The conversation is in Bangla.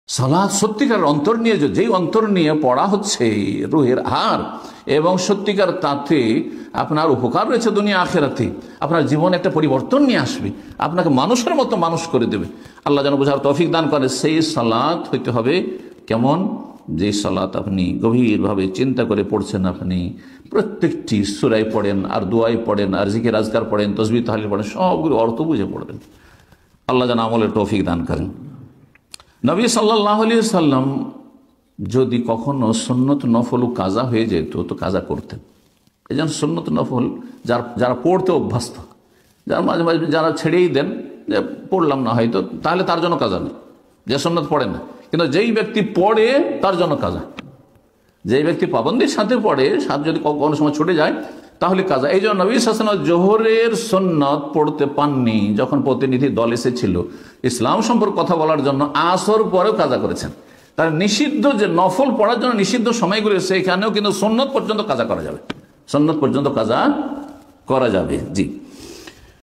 সালাত সত্যিকার অন্তর নিয়ে, যেই অন্তর নিয়ে পড়া হচ্ছে রুহের হার, এবং সত্যিকার তাতে আপনার উপকার রয়েছে দুনিয়া আখেরাতে, আপনার জীবনে একটা পরিবর্তন নিয়ে আসবে, আপনাকে মানুষের মতো মানুষ করে দেবে। আল্লাহ যেন বোঝার তৌফিক দান করে। সেই সালাত হইতে হবে কেমন? যে সালাত আপনি গভীরভাবে চিন্তা করে পড়ছেন, আপনি প্রত্যেকটি সূরায় পড়েন, আর দোয়ায় পড়েন, আর জিকির আজকার পড়েন, তাসবিহ তাহলিল পড়েন, সবগুলো অর্থ বুঝে পড়বেন। আল্লাহ যেন আমলের তৌফিক দান করেন। নবী সাল্লাল্লাহু আলাইহি সাল্লাম যদি কখনো সুন্নত নফল কাজা হয়ে যেত তো কাজা করতেন। এই জন্য সুন্নত নফল যারা পড়তে অভ্যস্ত, যারা মাঝে মাঝে যারা ছেড়েই দেন যে পড়লাম না হয়তো, তাহলে তার জন্য কাজা নেই। যে সুন্নত পড়ে না, কিন্তু যেই ব্যক্তি পড়ে তার জন্য কাজা। যেই ব্যক্তি পাবন্দির সাথে পড়ে, সাথে যদি কোনো সময় ছুটে যায় তাহলে কাজা। এই জন্য নবী সাল্লাল্লাহু আলাইহি ওয়াসাল্লাম জোহরের সুন্নত পড়তে পাননি যখন প্রতিনিধি দল এসেছিল ইসলাম সম্পর্কে কথা বলার জন্য, আসর পরেও কাজা করেছেন। তার নিষিদ্ধ যে নফল পড়ার জন্য নিষিদ্ধ সময়গুলো, সেখানেও কিন্তু সুন্নত পর্যন্ত কাজা করা যাবে, সুন্নত পর্যন্ত কাজা করা যাবে। জি।